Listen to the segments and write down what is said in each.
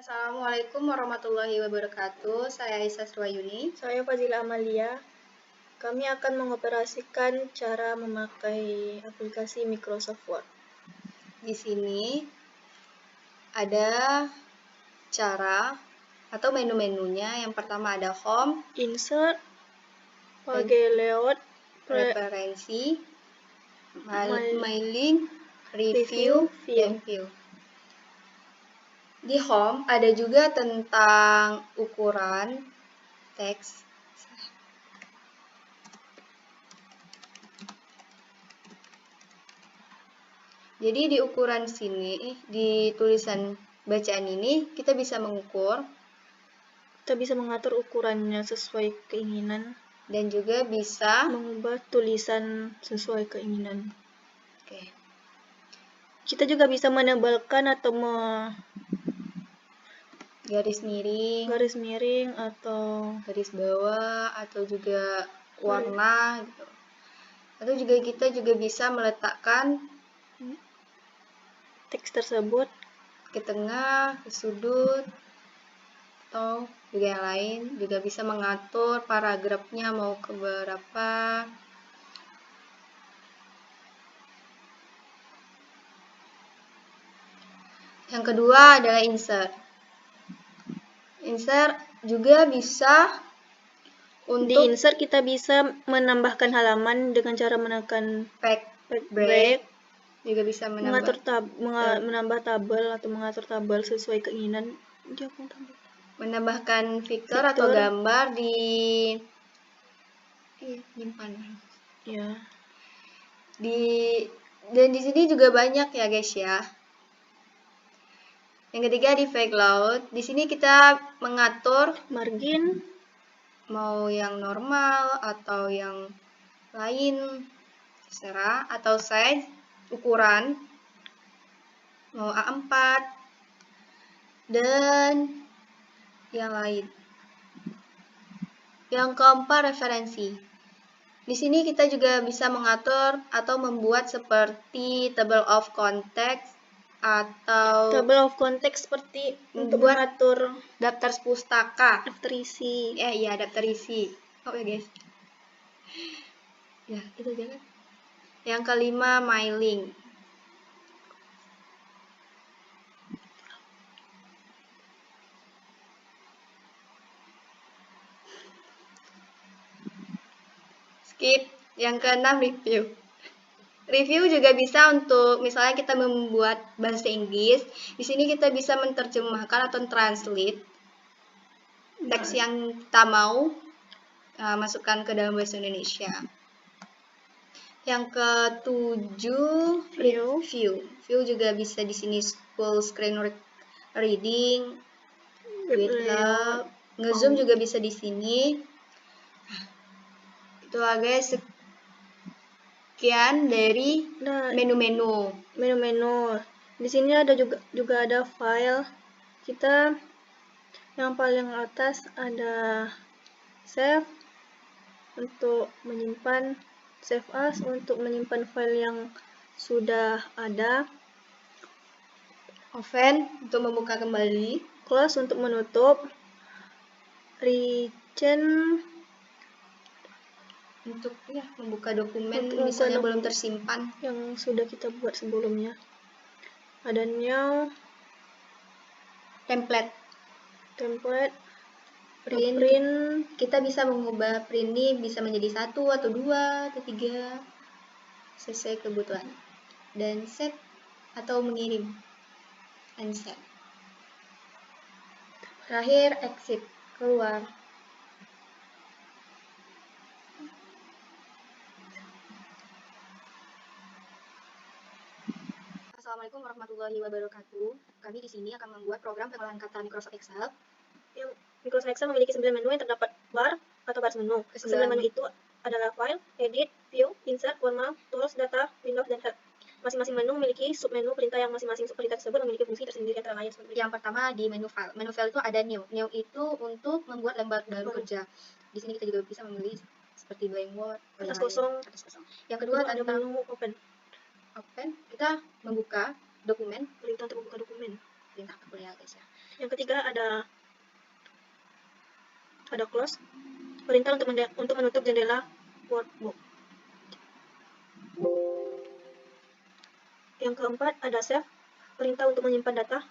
Assalamualaikum warahmatullahi wabarakatuh. Saya Aisyah Sriwayuni. Saya Fazila Amalia. Kami akan mengoperasikan cara memakai aplikasi Microsoft Word. Di sini ada cara atau menu-menunya. Yang pertama ada home, Insert, pakai layout, preferensi, my link, review, review, dan view. Di home ada juga tentang ukuran teks. Jadi di ukuran sini, di tulisan bacaan ini, kita bisa mengukur. Kita bisa mengatur ukurannya sesuai keinginan. Dan juga bisa mengubah tulisan sesuai keinginan. Oke. Kita juga bisa menebalkan atau garis miring atau garis bawah atau juga warna gitu. Atau juga kita juga bisa meletakkan teks tersebut ke tengah, ke sudut, atau juga yang lain. Juga bisa mengatur paragrafnya mau ke berapa. Yang kedua adalah insert. Insert juga bisa di insert kita bisa menambahkan halaman dengan cara menekan break. Juga bisa menambah tabel atau mengatur tabel sesuai keinginan. Menambahkan fitur atau gambar di nyimpan. Ya. Dan di sini juga banyak ya guys ya. Yang ketiga di background. Di sini kita mengatur margin mau yang normal atau yang lain terserah, atau size ukuran mau A4 dan yang lain. Yang keempat referensi. Di sini kita juga bisa mengatur atau membuat seperti table of context atau table of context seperti untuk mengatur daftar pustaka, daftar isi. Iya, daftar isi. Oke guys. Ya, itu aja kan. Yang kelima my link. Skip. Yang keenam review. Review juga bisa untuk misalnya kita membuat bahasa Inggris. Di sini kita bisa menerjemahkan atau translate teks yang kita mau masukkan ke dalam bahasa Indonesia. Yang ketujuh view. View juga bisa di sini full screen reading, GitHub, ngezoom juga bisa di sini. Itu guys, sekian dari menu-menu. Di sini ada juga ada file. Kita yang paling atas ada save untuk menyimpan, save as untuk menyimpan file yang sudah ada, open untuk membuka kembali, close untuk menutup, rechen untuk membuka dokumen misalnya belum tersimpan yang sudah kita buat sebelumnya. Ada new, template, print. Kita bisa mengubah print ini bisa menjadi 1 atau 2 atau 3 sesuai kebutuhan. Dan save atau mengirim. And save. Terakhir exit, keluar. Assalamualaikum warahmatullahi wabarakatuh. Kami di sini akan membuat program pengolahan kata Microsoft Excel. Microsoft Excel memiliki 9 menu yang terdapat bar atau baris menu. 9 menu itu adalah file, edit, view, insert, format, tools, data, windows, dan help. Masing-masing menu memiliki submenu perintah yang masing-masing subperintah tersebut memiliki fungsi tersendiri antara lain seperti yang pertama di menu file. Menu file itu ada new. New itu untuk membuat lembar baru kerja. Di sini kita juga bisa memilih seperti blank word, kertas kosong. Yang kedua ada menu open. Kita membuka dokumen. Perintah untuk membuka dokumen. Perintah apa ya guys ya. Yang ketiga ada close, perintah untuk menutup jendela workbook. Yang keempat ada save, perintah untuk menyimpan data.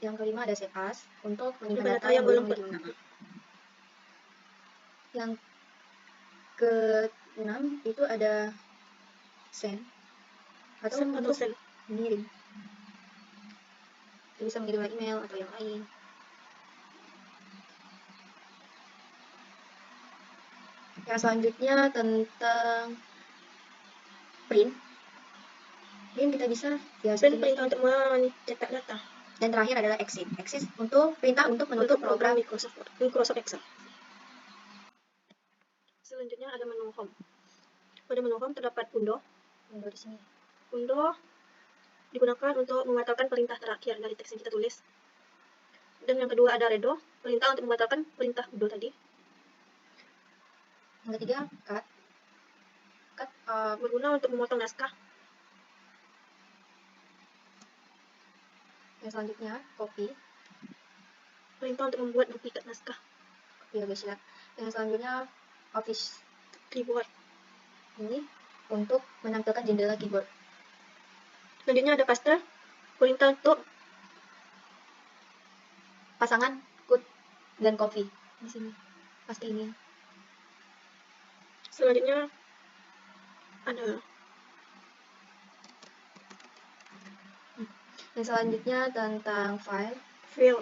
Yang kelima ada save as untuk menyimpan Menyimpan data yang belum digunakan. Yang keenam itu ada send atau untuk send. mengirim. Bisa mengirim email atau yang lain. Yang selanjutnya tentang print. Print kita bisa print perintah untuk mencetak data. Dan terakhir adalah exit. Exit untuk perintah untuk menutup program Microsoft Excel. Selanjutnya ada menu home. Pada menu home terdapat undo. Undo di sini. Undo digunakan untuk membatalkan perintah terakhir dari teks yang kita tulis. Dan yang kedua ada redo, perintah untuk membatalkan perintah undo tadi. Yang ketiga cut. Cut berguna untuk memotong naskah. Yang selanjutnya copy. Perintah untuk membuat duplikat naskah. Copy ya guys ya. Yang selanjutnya office keyboard. Ini untuk menampilkan jendela keyboard. Selanjutnya ada paste, perintah untuk pasangan cut dan copy di sini. Paste ini. Selanjutnya ada yang selanjutnya tentang file. View.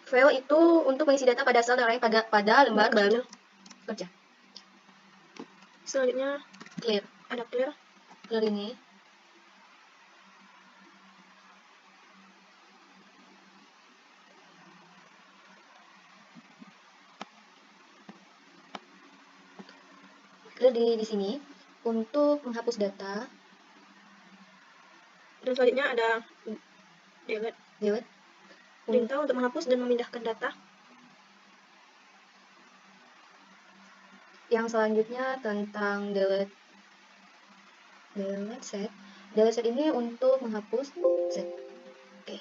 File itu untuk mengisi data pada sel dan lain pada lembar baru kerja. Selanjutnya clear. Ada clear. Clear ini clear di sini untuk menghapus data. Dan selanjutnya ada delete. Perintah untuk menghapus dan memindahkan data. Yang selanjutnya tentang delete set. Delete set ini untuk menghapus set. Oke.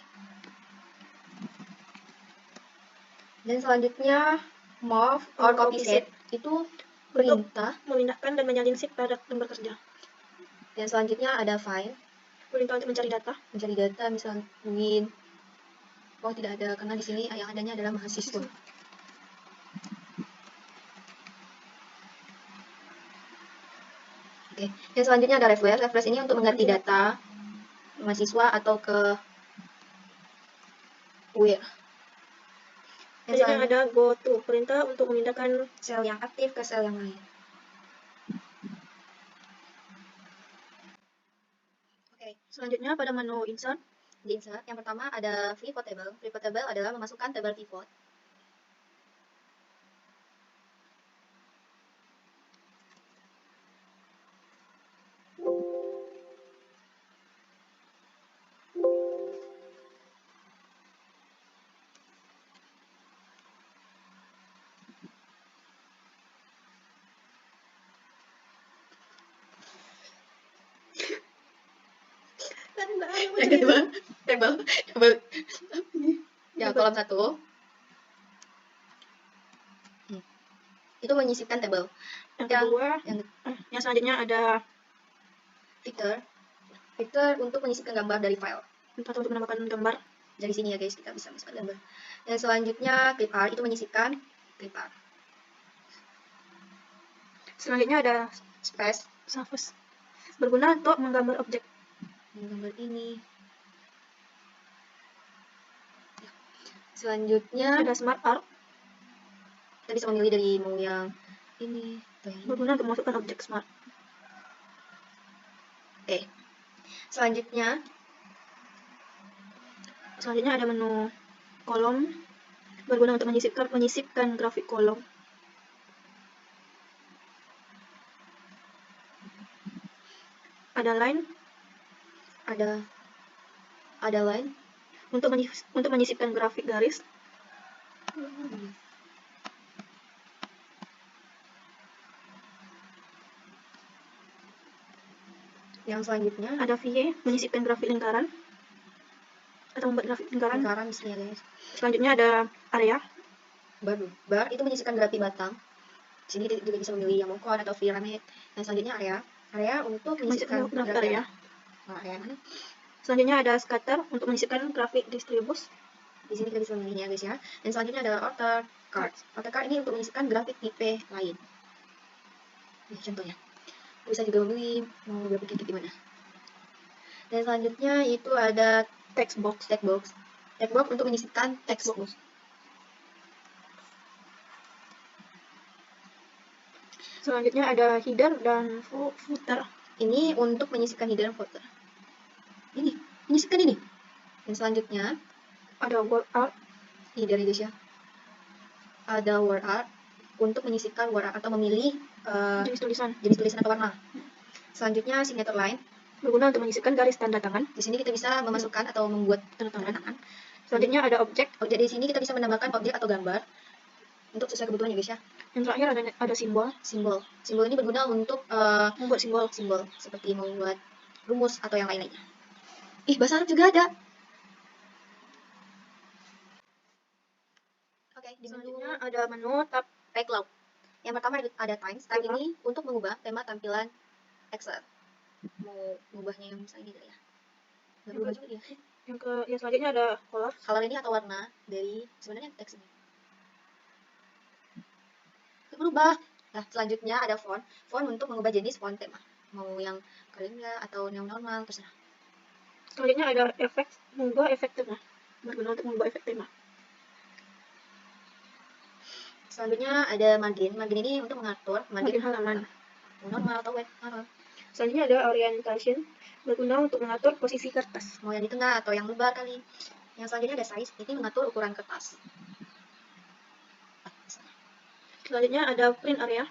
Dan selanjutnya move or copy set itu perintah memindahkan dan menyalin sheet pada lembar kerja. Dan selanjutnya ada file. Perintah untuk mencari data. Mencari data misal win. Oh tidak ada karena di sini yang adanya adalah mahasiswa. Oke, yang selanjutnya ada refresh. Refresh ini untuk mengganti data mahasiswa atau ke where. Selanjutnya ada go to, perintah untuk memindahkan sel yang aktif ke sel yang lain. Oke, selanjutnya pada menu insert. Di insert, yang pertama ada pivot table. Pivot table adalah memasukkan tabel pivot. Yang kedua, tabel ya kolom 1 itu menyisipkan tabel. Yang kedua, yang selanjutnya ada Vector untuk menyisipkan gambar dari file. Atau untuk menambahkan gambar. Dari sini ya guys, kita bisa masukkan gambar. Yang selanjutnya clip art itu menyisipkan clip art. Selanjutnya ada surface, berguna untuk menggambar objek. Menggambar ini. Selanjutnya ada smart art. Kita bisa memilih dari mau yang ini. Berguna untuk memasukkan objek smart. Oke. Selanjutnya ada menu kolom, berguna untuk menyisipkan grafik kolom. Ada line. Ada line untuk menyisipkan grafik garis. Yang selanjutnya ada VA, menyisipkan grafik lingkaran atau membuat grafik lingkaran. lingkaran di sini ya guys. Selanjutnya ada area. Bar itu menyisipkan grafik batang. Di sini kita juga bisa memilih yang mocon atau filament. Dan selanjutnya area untuk menyisipkan grafik area. Nah, area mana? Selanjutnya ada scatter untuk menyisipkan grafik distribus. Di sini kita bisa memilihnya guys ya. Dan selanjutnya adalah outer card. Outer card ini untuk menyisipkan grafik tipe lain. Ini contohnya. Bisa juga memilih mau grafik tipe di mana. Dan selanjutnya itu ada Text box. Text box untuk menyisipkan text box. Selanjutnya ada header dan footer. Ini untuk menyisipkan header dan footer. Ini menyisipkan ini. Dan selanjutnya ada word art. Ini dari guys ya. Ada word art untuk menyisipkan word art atau memilih jenis tulisan atau warna. Selanjutnya signature line berguna untuk menyisipkan garis tanda tangan. Di sini kita bisa memasukkan atau membuat tanda tangan. Selanjutnya ada objek. Di sini kita bisa menambahkan objek atau gambar untuk sesuai kebutuhan ya guys ya. Yang terakhir ada simbol. Simbol ini berguna untuk membuat simbol seperti membuat rumus atau yang lain-lainnya. Bahasa Arab juga ada. Oke, di selanjutnya ada menu tab background. Yang pertama ada times. Tab ini untuk mengubah tema tampilan Excel. Mau mengubahnya yang misalnya gitu ya. Yang selanjutnya ada color. Color ini atau warna dari sebenarnya teks ini. Berubah. Nah, selanjutnya ada font. Font untuk mengubah jenis font tema. Mau yang kering atau yang normal, terserah. Selanjutnya ada efek, mengubah efek tema. Berguna untuk mengubah efek tema. Selanjutnya ada margin. Margin ini untuk mengatur margin halaman. Normal atau web normal. Selanjutnya ada orientation. Berguna untuk mengatur posisi kertas. Mau yang di tengah atau yang lebar kali. Yang selanjutnya ada size. Ini mengatur ukuran kertas. Selanjutnya ada print area,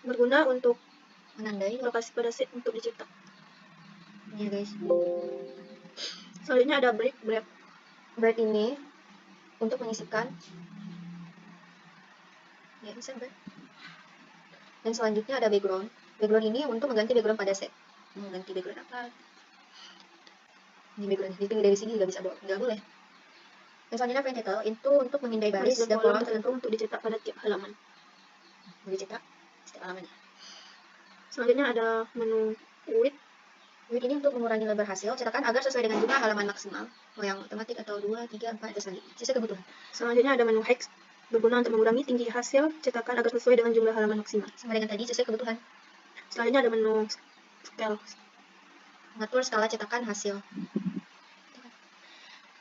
berguna untuk menandai lokasi pada sheet untuk dicetak. Ini guys. Selanjutnya ada break ini untuk menyisipkan. Ya, bisa break. Dan selanjutnya ada background. Background ini untuk mengganti background pada set. Mengganti background apa? Ini background. Jadi dari sini juga bisa nggak boleh. Dan selanjutnya print title itu untuk memindai baris dan kolom tertentu untuk dicetak pada tiap halaman. Dicetak setiap halamannya. Selanjutnya ada menu width. Width ini untuk mengurangi lebar hasil cetakan agar sesuai dengan jumlah halaman maksimal. Mau yang otomatis atau 2, 3, 4 dan selanjutnya. Sesuai kebutuhan. Selanjutnya ada menu hex. Berguna untuk mengurangi tinggi hasil cetakan agar sesuai dengan jumlah halaman maksimal. Sama dengan tadi, sesuai kebutuhan. Selanjutnya ada menu scale. Mengatur skala cetakan hasil.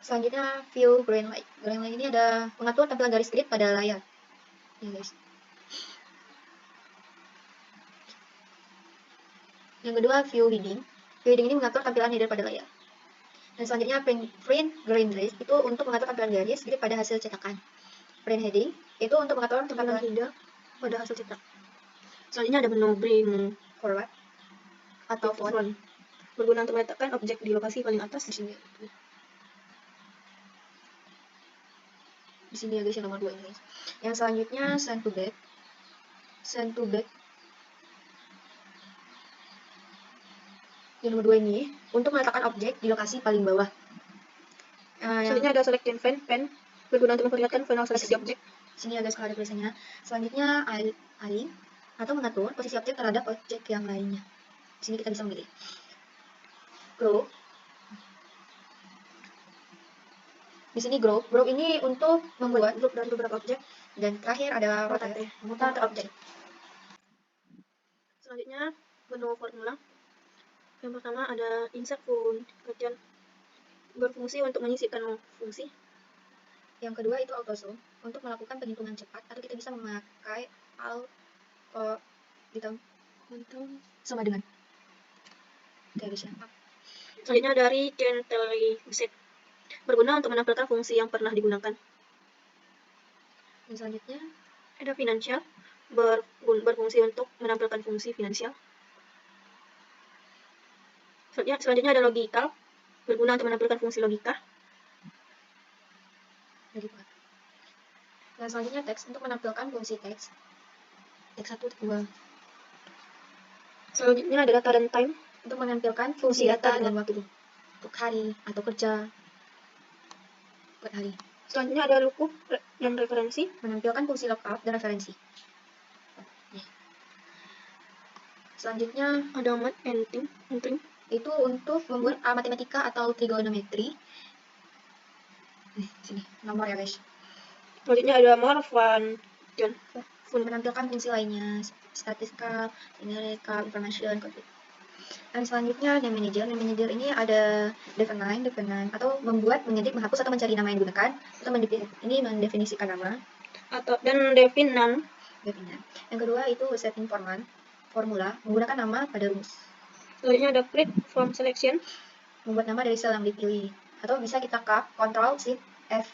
Selanjutnya view green light. Green light ini ada mengatur tampilan garis grid pada layar. Ya guys. Yang kedua view heading. View heading ini mengatur tampilan header pada layar. Dan selanjutnya print green list itu untuk mengatur tampilan garis grid pada hasil cetakan. Print heading itu untuk mengatur tampilan header pada hasil cetak. Selanjutnya ada menu bring forward atau font. Berguna untuk meletakkan objek di lokasi paling atas di sini. Di sini ya guys yang nomor 2 ini guys. Yang selanjutnya send to back. Send to back. Yang nomor 2 ini untuk meletakkan objek di lokasi paling bawah. Selanjutnya ada select pen. Berguna untuk memperlihatkan final seleksi objek. Sini ada skala tulisannya. Selanjutnya align atau mengatur posisi objek terhadap objek yang lainnya. Di sini kita bisa memilih. Group. Di sini group ini untuk membuat grup dari beberapa objek. Dan terakhir ada rotate, memutar objek. Selanjutnya menu formula. Yang pertama ada insert function, berfungsi untuk menyisipkan fungsi. Yang kedua itu autosum untuk melakukan penghitungan cepat, atau kita bisa memakai alt sama dengan Selanjutnya dari recently set, berguna untuk menampilkan fungsi yang pernah digunakan. Dan selanjutnya ada finansial, berfungsi untuk menampilkan fungsi finansial. Selanjutnya ada logical, berguna untuk menampilkan fungsi logika. Dan selanjutnya teks untuk menampilkan fungsi teks 1, 2. Selanjutnya ada data dan time, untuk menampilkan fungsi data dengan waktu untuk hari atau kerja buat hari. Selanjutnya ada lookup dan referensi, Menampilkan fungsi lookup dan referensi. Selanjutnya ada math and entering. Itu untuk membuat matematika atau trigonometri. Sini nomor ya guys. Selanjutnya ada more function. Menampilkan fungsi lainnya, statistical, numerical, information, conflict. Dan selanjutnya name manager. Name manager ini ada define atau membuat, mengedit, menghapus atau mencari nama yang digunakan atau ini mendefinisikan nama Atau dan define name. Yang kedua itu setting formula menggunakan nama pada rumus. Selanjutnya ada create from selection, membuat nama dari sel yang dipilih, atau bisa kita Ctrl Shift F,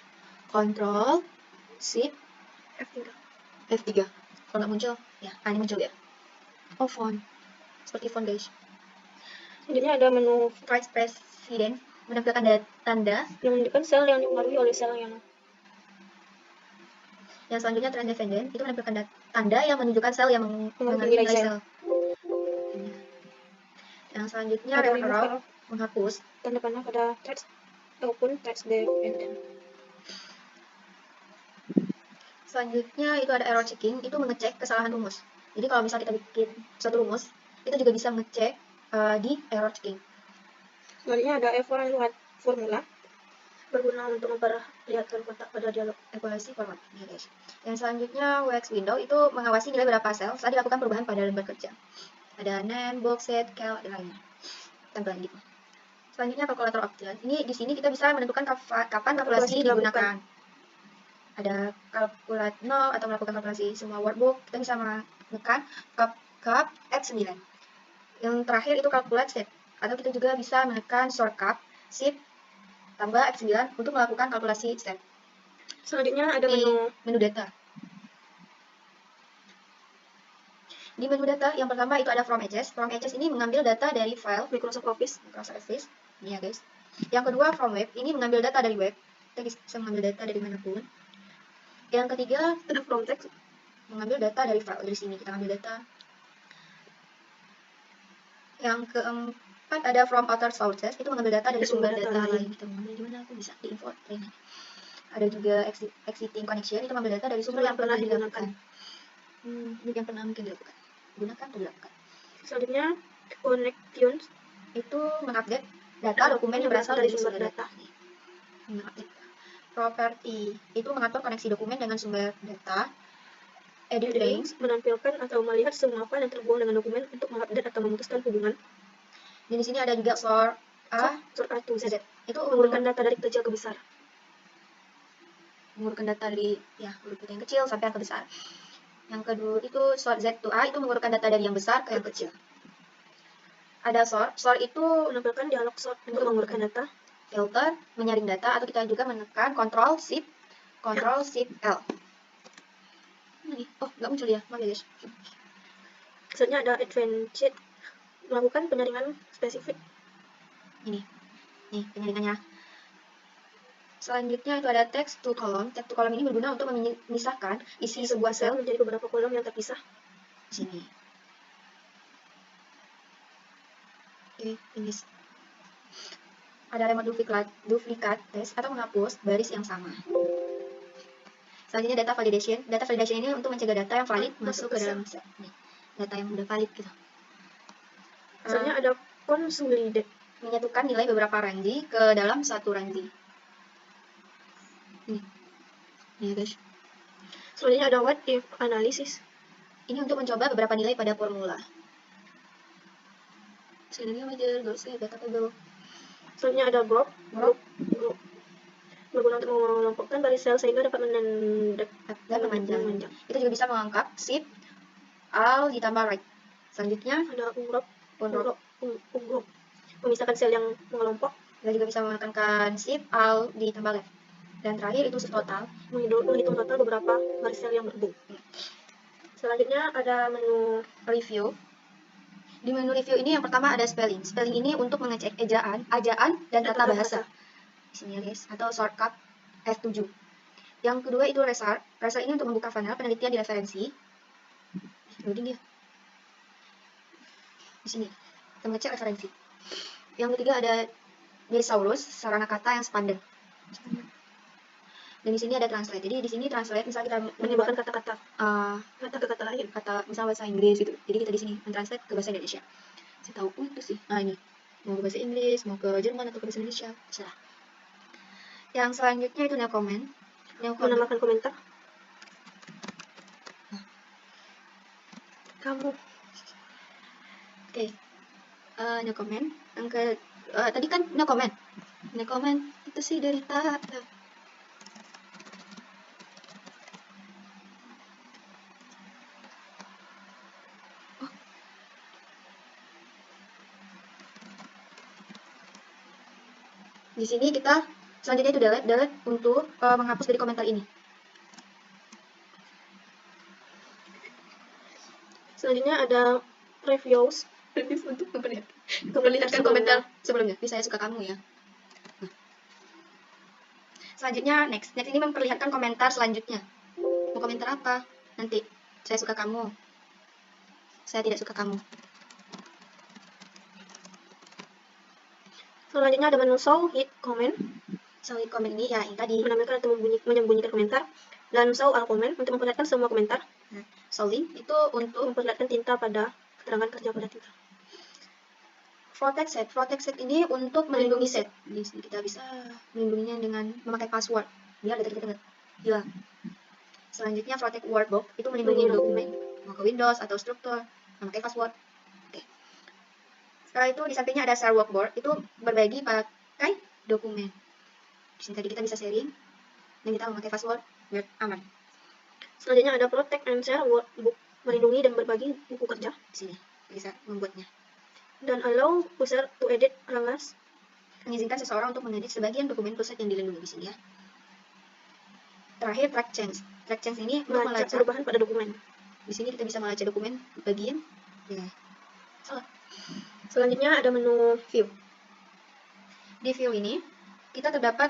Ctrl Shift F3. Kalau nggak muncul, ya ini muncul ya. Oh, font, seperti font guys. Selanjutnya ada menu Vice President, menampilkan tanda yang menunjukkan sel yang dipengaruhi oleh sel yang. Yang selanjutnya trend dependent, itu menampilkan tanda yang menunjukkan sel yang mengalami nilai sel. Yang selanjutnya remove, menghapus tanda panah pada text ataupun text dependent. Selanjutnya itu ada error checking, itu mengecek kesalahan rumus. Jadi kalau misal kita bikin satu rumus, kita juga bisa ngecek di error checking. Selanjutnya ada evaluate formula, berguna untuk memperlihatkan kotak pada dialog. Evaluasi format, ya guys. Yang selanjutnya UX window itu mengawasi nilai berapa sel saat dilakukan perubahan pada lembar kerja. Ada name, box, set, cal, dan lainnya. Tampilan gitu. Selanjutnya kalkulator option. Ini di sini kita bisa menentukan kapan kalkulasi digunakan. Ada kalkulat 0 atau melakukan kalkulasi semua workbook, kita bisa menekan cap F9. Yang terakhir itu kalkulat set, atau kita juga bisa menekan shortcut Shift tambah F9 untuk melakukan kalkulasi step. Selanjutnya ada menu data. Di menu data yang pertama itu ada from edges. From edges ini mengambil data dari file Microsoft Office. Ini ya guys. Yang kedua from web, ini mengambil data dari web. Kita bisa mengambil data dari manapun. Yang ketiga ada from text, mengambil data dari file. Dari sini kita ambil data. Yang keempat ada from other sources, itu mengambil data dari sumber data lain. Kita mengambil di mana, aku bisa di import. Ada juga exiting connection, itu mengambil data dari sumber yang pernah dilakukan. Yang pernah mungkin dilakukan. Gunakan atau dilakukan. Selanjutnya connections, itu mengupdate data dokumen yang berasal dari sumber data. Mengupdate. Property itu mengatur koneksi dokumen dengan sumber data. Edit range menampilkan atau melihat semua file yang terhubung dengan dokumen untuk mengupdate atau memutuskan hubungan. Dan di sini ada juga sort A to Z. Itu mengurutkan data dari kecil ke besar. Mengurutkan data dari huruf yang kecil sampai yang ke besar. Yang kedua itu sort Z to A, itu mengurutkan data dari yang besar ke yang kecil. Ada sort itu menampilkan dialog sort untuk mengurutkan data. Filter, menyaring data, atau kita juga menekan Ctrl Shift L. Oh, nggak muncul ya, maaf ya guys. Selanjutnya ada advanced, melakukan penyaringan spesifik. Nih penyaringannya. Selanjutnya itu ada text to column. Text to column ini berguna untuk memisahkan isi sebuah sel menjadi beberapa kolom yang terpisah. Sini. Oke, ini. Ada remote duplikat test atau menghapus baris yang sama. Selanjutnya data validation. Data validation ini untuk mencegah data yang valid masuk ke dalam set. Nih, data yang udah valid gitu. Selanjutnya ada consolidate, menyatukan nilai beberapa range ke dalam satu range. Ini guys. Selanjutnya ada what if analysis. Ini untuk mencoba beberapa nilai pada formula. Selanjutnya data table. Selanjutnya ada group. Berguna untuk mengelompokkan baris sel sehingga dapat memanjang. Itu juga bisa mengangkat shift Alt ditambah right. Selanjutnya ada unrow, memisahkan sel yang mengelompok. Kita juga bisa menekan shift Alt ditambah left. Dan terakhir itu total, menghitung total beberapa baris sel yang berhubung. Selanjutnya ada menu review. Di menu review ini yang pertama ada spelling. Spelling ini untuk mengecek ejaan, dan tata bahasa. Di sini ya guys, atau shortcut F7. Yang kedua itu result. Result ini untuk membuka panel penelitian di referensi. Loading dia. Di sini. Kita mengecek referensi. Yang ketiga ada thesaurus, sarana kata yang sepadan. Dan di sini ada translate. Jadi di sini translate misal kita Menyebabkan kata-kata kata ke kata lain, kata misal bahasa Inggris gitu. Jadi kita di sini mentranslate ke bahasa Indonesia. Saya tahu itu sih. Nah ini mau ke bahasa Inggris, mau ke Jerman atau ke bahasa Indonesia, terserah. Yang selanjutnya itu no comment. Menambahkan komentar. Kamu. Oke. No comment. Yang ke tadi kan no comment. No comment itu sih dari Tata. Di sini kita selanjutnya itu delete untuk menghapus dari komentar ini. Selanjutnya ada reviews Untuk memperlihatkan komentar sebelumnya. Ini saya suka kamu ya. Nah. Selanjutnya next ini memperlihatkan komentar selanjutnya. Mau komentar apa? Nanti saya suka kamu. Saya tidak suka kamu. Selanjutnya ada menu show hit comment. Show hit comment ini ya yang tadi menampilkan atau menyembunyikan komentar, dan show all comment untuk memperlihatkan semua komentar. Nah, showing itu untuk memperlihatkan tinta pada keterangan kerja pada tinta. Protect set ini untuk melindungi set. Di sini kita bisa melindunginya dengan memakai password biar data kita nggak hilang. Selanjutnya protect workbook itu melindungi dokumen. Mau ke Windows atau struktur memakai password. Oke. Setelah itu di sampingnya ada share workboard itu berbagi pakai dokumen. Di sini tadi kita bisa sharing dan kita memakai password biar aman. Selanjutnya ada protect and share workbook, melindungi dan berbagi buku kerja. Di sini bisa membuatnya. Dan allow user to edit alias, mengizinkan seseorang untuk mengedit sebagian dokumen pusat yang dilindungi di sini ya. Terakhir track change. Track change ini untuk melacak perubahan pada dokumen. Di sini kita bisa melacak dokumen bagian ya. Salah. Selanjutnya ada menu view. Di view ini kita terdapat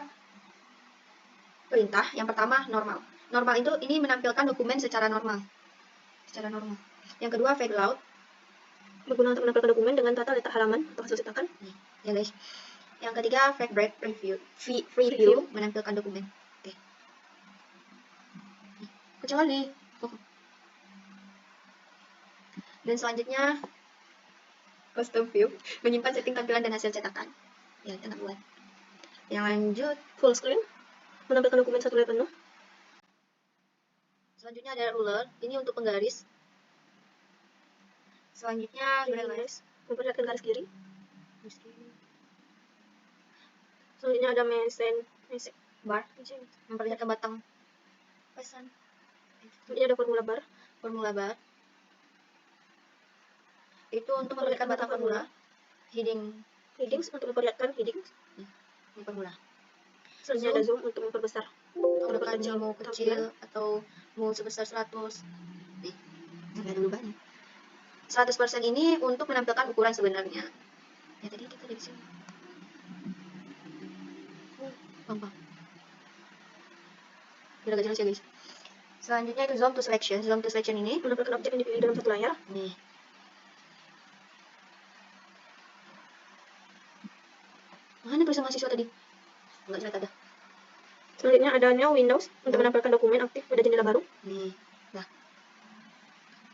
perintah. Yang pertama normal. Normal itu ini menampilkan dokumen secara normal. Yang kedua fade layout. Berguna untuk menampilkan dokumen dengan tata letak halaman atau hasil cetakan. Ya guys. Yang ketiga fade break preview. Free view menampilkan dokumen. Oke. Kecuali. Dan selanjutnya custom view menyimpan setting tampilan dan hasil cetakan. Ya, kita nggak buat. Yang lanjut full screen menampilkan dokumen satu layar penuh. Selanjutnya ada ruler, ini untuk penggaris. Selanjutnya garis, memperlihatkan garis kiri. Selanjutnya ada message bar, memperlihatkan batang pesan. Selanjutnya ada formula bar. Itu untuk memperlihatkan batang formula. Headings untuk memperlihatkan heading. Ini formula. Selanjutnya ada zoom untuk memperbesar. Mau kecil atau mau sebesar 100. Nih, ada dulu banyak. 100% ini untuk menampilkan ukuran sebenarnya. Ya tadi kita dari sini. Gampang. Biar agak jelas ya guys. Selanjutnya itu zoom to selection. Zoom to selection ini menampilkan objek yang dipilih dalam satu layar. Nih. Mana tulisan mahasiswa tadi? Enggak jelas ada. Selanjutnya ada new windows untuk menampilkan dokumen aktif pada jendela baru. Nih. Nah.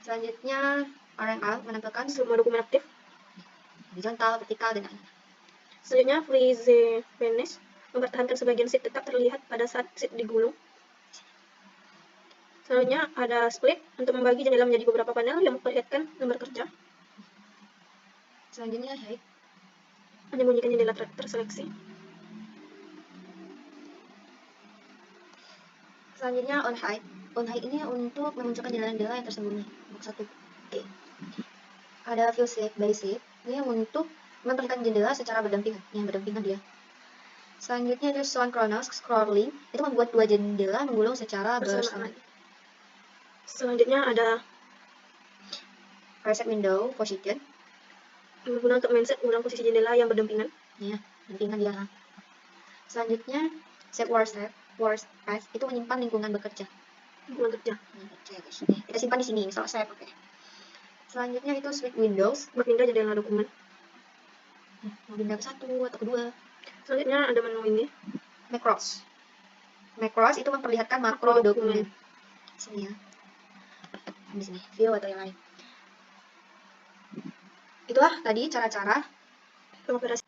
Selanjutnya RMR menampilkan semua dokumen aktif. Horizontal, vertikal, dan lain. Selanjutnya freeze vanish mempertahankan sebagian sheet tetap terlihat pada saat sheet digulung. Selanjutnya ada split untuk membagi jendela menjadi beberapa panel yang memperlihatkan lembar kerja. Selanjutnya hide menyembunyikan jendela terseleksi. Selanjutnya on hide. On hide ini untuk memunculkan jendela-jendela yang tersembunyi. Box 1. Oke. Ada view shape by shape. Ini untuk memperlihatkan jendela secara berdampingan. Yang berdampingan dia. Selanjutnya itu synchronous scrolling. Itu membuat dua jendela menggulung secara bersamaan. Selanjutnya ada reset window position. Berguna untuk men-set ulang posisi jendela yang berdampingan. Ya, berdampingan dia. Selanjutnya save workspace itu menyimpan lingkungan bekerja. Lingkungan kerja. Kita simpan di sini, misal save. Oke. Selanjutnya itu switch windows, berpindah jendela dokumen. mau pindah ke satu atau kedua. Selanjutnya ada menu ini. Macros. Macros itu memperlihatkan makro dokumen. Sini ya. Di sini, view atau yang lain. Itulah tadi cara-cara Pengoperasi.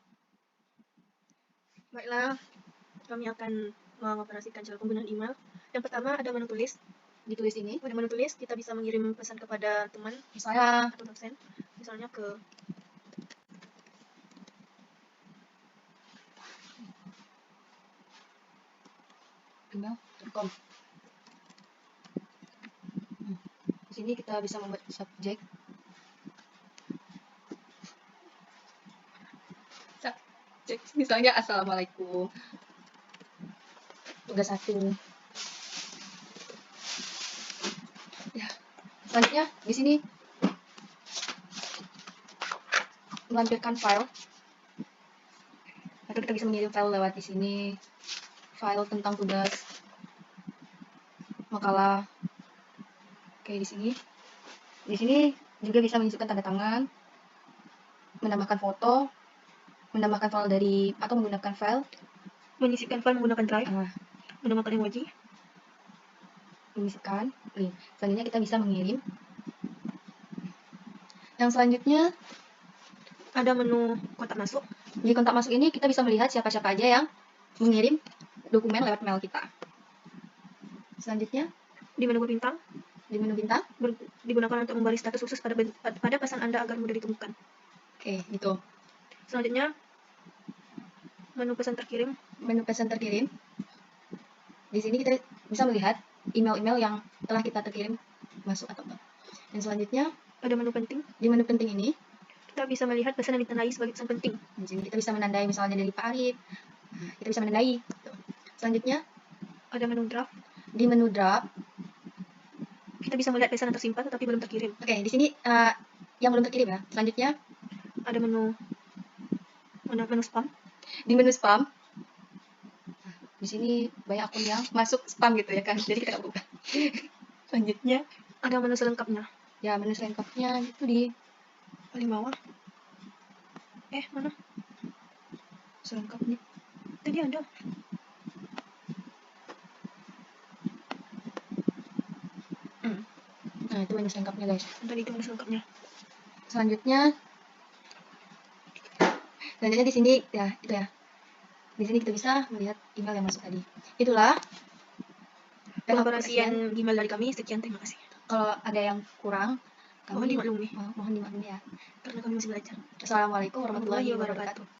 Baiklah, Kami akan mengoperasikan cara penggunaan email. Yang pertama ada menu tulis. ditulis ini. Pada menu tulis kita bisa mengirim pesan kepada teman Misalnya atau dosen, misalnya ke email.com. Di sini kita bisa membuat subjek. Subjek misalnya assalamualaikum. Tugas 1. Ya. Selanjutnya di sini melampirkan file. Atau kita bisa mengirim file lewat di sini. File tentang tugas makalah. Oke, di sini. Di sini juga bisa menyisipkan tanda tangan, menambahkan foto, menambahkan file dari atau menggunakan file, menyisipkan file menggunakan drive, menambahkan emoji, menyisipkan. Selanjutnya kita bisa mengirim. Yang selanjutnya ada menu kontak masuk. Di kontak masuk ini kita bisa melihat siapa-siapa aja yang mengirim dokumen lewat mail kita. Selanjutnya Di menu berbintang, digunakan untuk membaris status khusus pada pesan Anda agar mudah ditemukan. Oke, gitu. Selanjutnya menu pesan terkirim. Di sini kita bisa melihat email-email yang telah kita terkirim masuk atau enggak. Dan selanjutnya ada menu penting. Di menu penting ini kita bisa melihat pesan yang ditandai sebagai pesan penting. Di sini kita bisa menandai misalnya dari Pak Arif. Kita bisa menandai. Selanjutnya ada menu draft. Di menu draft kita bisa melihat pesan yang tersimpan tetapi belum terkirim. Oke, di sini yang belum terkirim ya. Selanjutnya ada menu spam. Di menu spam, di sini banyak akun yang masuk spam gitu ya kan. Jadi kita buka. Selanjutnya ada menu selengkapnya. Ya, menu selengkapnya itu di paling bawah. Mana? Selengkapnya. Tadi ada. Nah, itu menu selengkapnya guys. Tadi itu menu selengkapnya. Selanjutnya di sini ya, itu ya. Di sini kita bisa melihat email yang masuk tadi. Itulah pengoperasian email dari kami. Sekian, terima kasih. Kalau ada yang kurang, mohon dimaklumi ya. Karena kami masih belajar. Assalamualaikum warahmatullahi wabarakatuh.